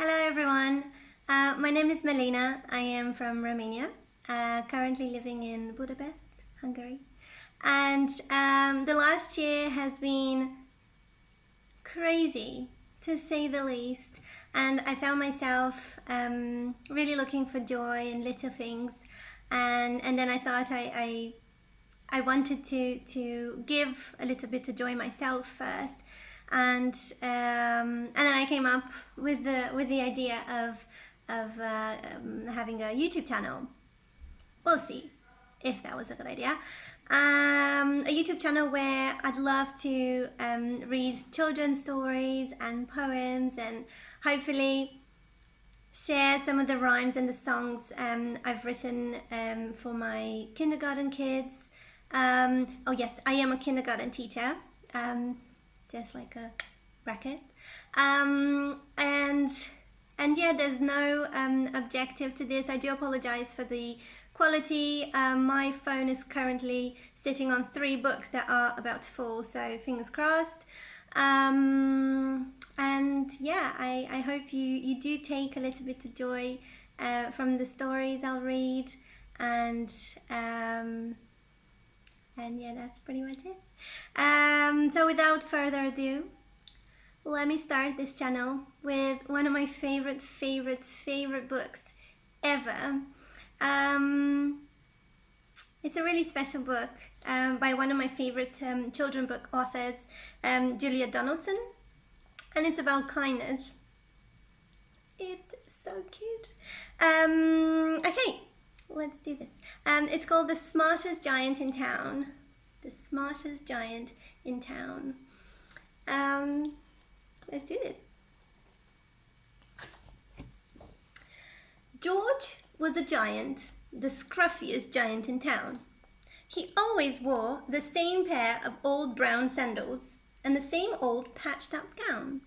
Hello everyone, my name is Melina. I am from Romania, currently living in Budapest, Hungary. And the last year has been crazy, to say the least. And I found myself really looking for joy in little things. And then I thought I wanted to give a little bit of joy myself first, and then I came up with the idea of having a YouTube channel. We'll see if that was a good idea. A YouTube channel where I'd love to read children's stories and poems, and hopefully share some of the rhymes and the songs I've written for my kindergarten kids. Oh yes, I am a kindergarten teacher, just like a bracket. And yeah, there's no objective to this. I do apologize for the quality. My phone is currently sitting on 3 books that are about to fall, so fingers crossed. And yeah, I hope you do take a little bit of joy from the stories I'll read, and yeah, that's pretty much it. So without further ado, let me start this channel with one of my favorite books ever. It's a really special book by one of my favorite children book authors, Julia Donaldson, and it's about kindness. It's so cute. Okay, let's do this. It's called The Smartest Giant in Town. The Smartest Giant in Town. Let's do this. George was a giant, the scruffiest giant in town. He always wore the same pair of old brown sandals and the same old patched-up gown.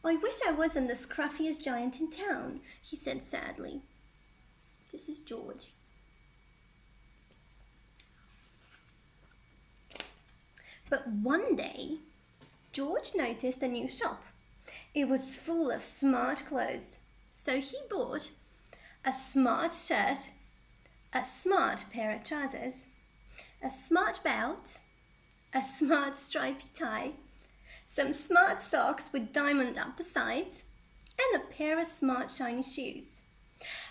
"I wish I wasn't the scruffiest giant in town," he said sadly. This is George. But one day, George noticed a new shop. It was full of smart clothes, so he bought a smart shirt, a smart pair of trousers, a smart belt, a smart stripy tie, some smart socks with diamonds up the sides, and a pair of smart shiny shoes.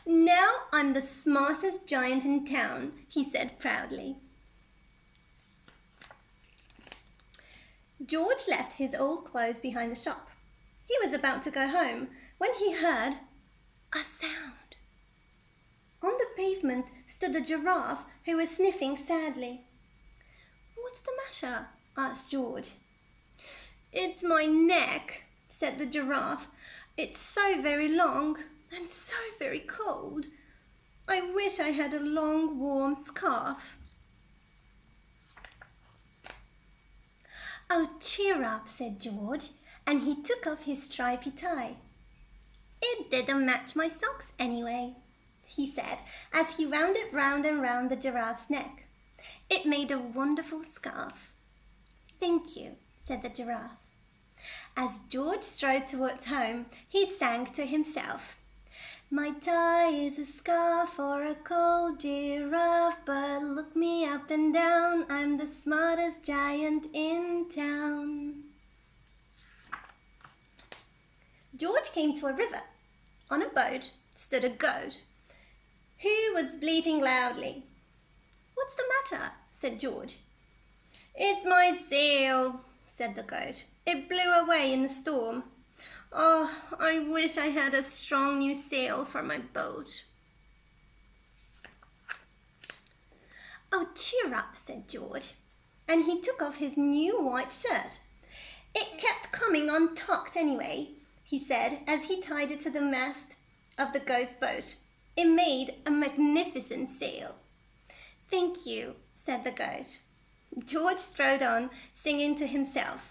"Now I'm the smartest giant in town," he said proudly. George left his old clothes behind the shop. He was about to go home when he heard a sound. On the pavement stood a giraffe who was sniffing sadly. "What's the matter?" asked George. "It's my neck," said the giraffe. "It's so very long and so very cold. I wish I had a long warm scarf." "Oh, cheer up," said George, and he took off his stripy tie. "It didn't match my socks anyway," he said, as he wound it round and round the giraffe's neck. "It made a wonderful scarf." "Thank you," said the giraffe. As George strode towards home, he sang to himself. "My tie is a scarf for a cold giraffe, but look me up and down, I'm the smartest giant in town." George came to a river. On a boat stood a goat, who was bleating loudly. "What's the matter?" said George. "It's my sail," said the goat. "It blew away in the storm. Oh, I wish I had a strong new sail for my boat." "Oh, cheer up," said George, and he took off his new white shirt. "It kept coming untucked anyway," he said as he tied it to the mast of the goat's boat. "It made a magnificent sail." "Thank you," said the goat. George strode on, singing to himself.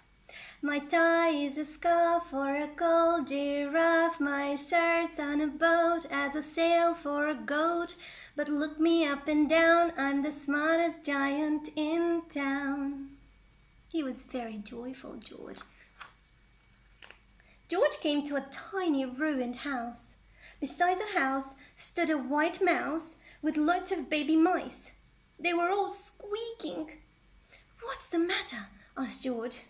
"My tie is a scarf for a gold giraffe, my shirt's on a boat as a sail for a goat, but look me up and down, I'm the smartest giant in town." He was very joyful, George. George came to a tiny ruined house. Beside the house stood a white mouse with lots of baby mice. They were all squeaking. "What's the matter?" asked George.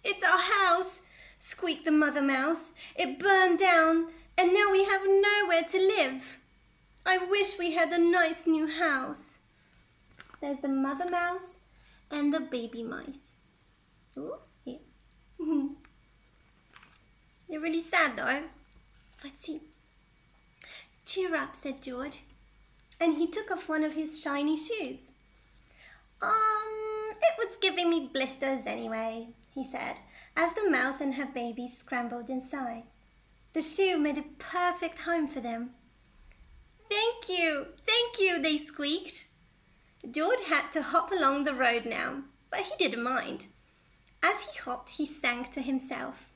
"It's our house," squeaked the mother mouse. "It burned down and now we have nowhere to live. I wish we had a nice new house." There's the mother mouse and the baby mice. Ooh, yeah. They're really sad though. Let's see. "Cheer up," said George, and he took off one of his shiny shoes. It was giving me blisters anyway," he said, as the mouse and her baby scrambled inside. The shoe made a perfect home for them. Thank you," they squeaked. George had to hop along the road now, but he didn't mind. As he hopped, he sang to himself.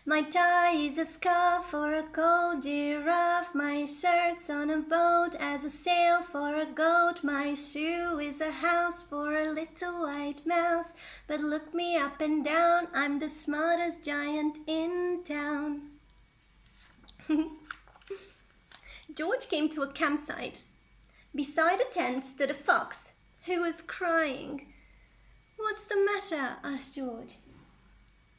"My tie is a scarf for a gold giraffe. My shirt's on a boat as a sail for a goat. My shoe is a house for a little white mouse. But look me up and down, I'm the smartest giant in town." George came to a campsite. Beside a tent stood a fox who was crying. "What's the matter?" asked George.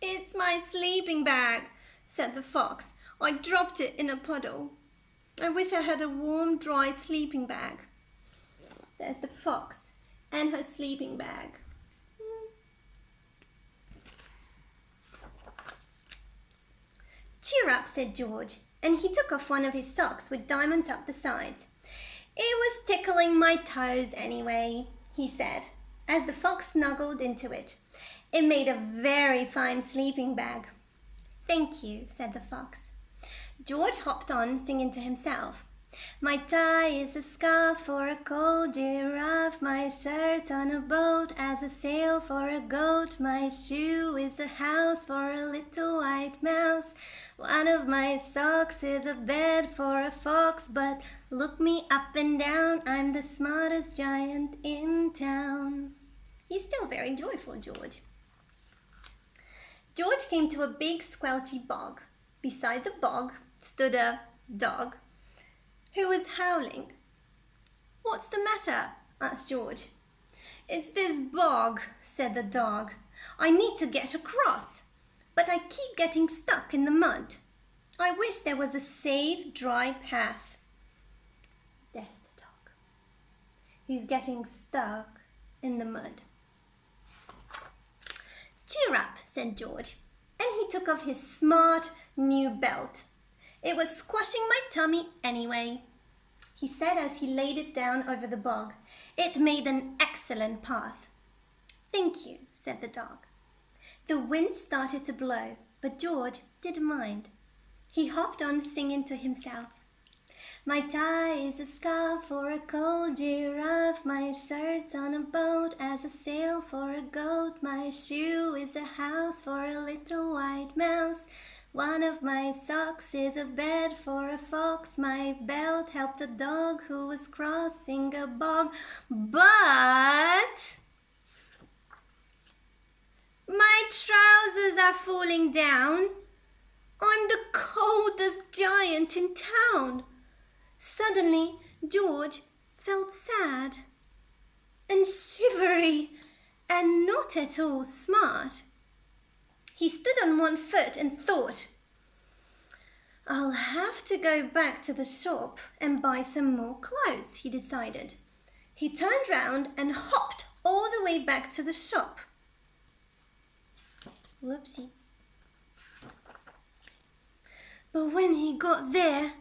"It's my sleeping bag," said the fox. "I dropped it in a puddle. I wish I had a warm, dry sleeping bag." There's the fox and her sleeping bag. "Cheer up," said George, and he took off one of his socks with diamonds up the sides. "It was tickling my toes anyway," he said, as the fox snuggled into it. "It made a very fine sleeping bag." "Thank you," said the fox. George hopped on, singing to himself. "My tie is a scarf for a gold giraffe. My shirt's on a boat as a sail for a goat. My shoe is a house for a little white mouse. One of my socks is a bed for a fox. But look me up and down, I'm the smartest giant in town." He's still very joyful, George. George came to a big squelchy bog. Beside the bog stood a dog who was howling. "What's the matter?" asked George. "It's this bog," said the dog. "I need to get across, but I keep getting stuck in the mud. I wish there was a safe, dry path." There's the dog. He's getting stuck in the mud. "Cheer up," said George, and he took off his smart new belt. "It was squashing my tummy anyway," he said as he laid it down over the bog. "It made an excellent path." "Thank you," said the dog. The wind started to blow, but George didn't mind. He hopped on, singing to himself. "My tie is a scarf for a gold giraffe. My shirt's on a boat as a sail for a goat. My shoe is a house for a little white mouse. One of my socks is a bed for a fox. My belt helped a dog who was crossing a bog. But my trousers are falling down. I'm the coldest giant in town." Suddenly, George felt sad and shivery and not at all smart. He stood on one foot and thought, "I'll have to go back to the shop and buy some more clothes," he decided. He turned round and hopped all the way back to the shop. Whoopsie. But when he got there,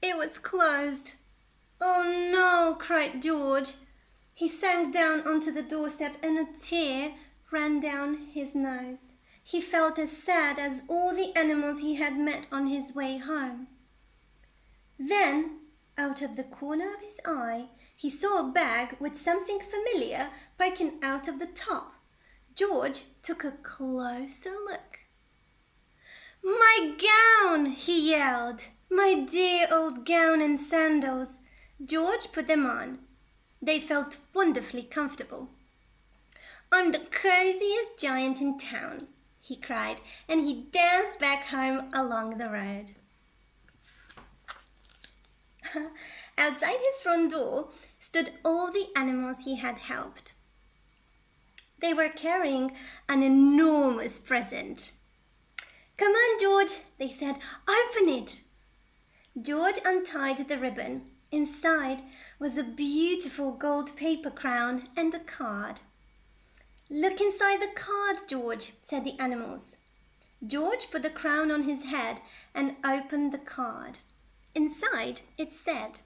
it was closed. "Oh no," cried George. He sank down onto the doorstep and a tear ran down his nose. He felt as sad as all the animals he had met on his way home. Then, out of the corner of his eye, he saw a bag with something familiar poking out of the top. George took a closer look. "My gown!" he yelled. "My dear old gown and sandals." George put them on. They felt wonderfully comfortable. "I'm the coziest giant in town," he cried, and he danced back home along the road. Outside his front door stood all the animals he had helped. They were carrying an enormous present. "Come on, George," they said. "Open it." George untied the ribbon. Inside was a beautiful gold paper crown and a card. "Look inside the card, George," said the animals. George put the crown on his head and opened the card. Inside it said,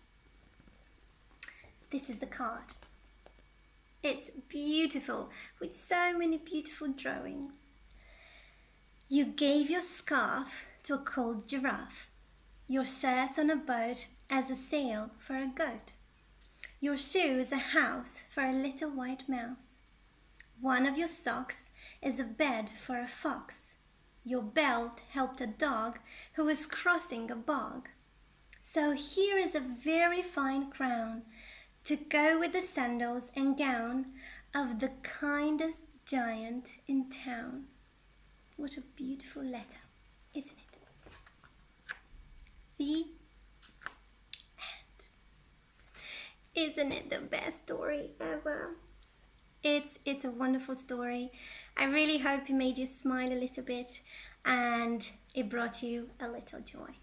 this is the card. It's beautiful, with so many beautiful drawings. "You gave your scarf to a cold giraffe, your shirt on a boat as a sail for a goat, your shoe is a house for a little white mouse. One of your socks is a bed for a fox. Your belt helped a dog who was crossing a bog. So here is a very fine crown to go with the sandals and gown of the kindest giant in town." What a beautiful letter, isn't it? The end. Isn't it the best story ever? It's a wonderful story. I really hope it made you smile a little bit and it brought you a little joy.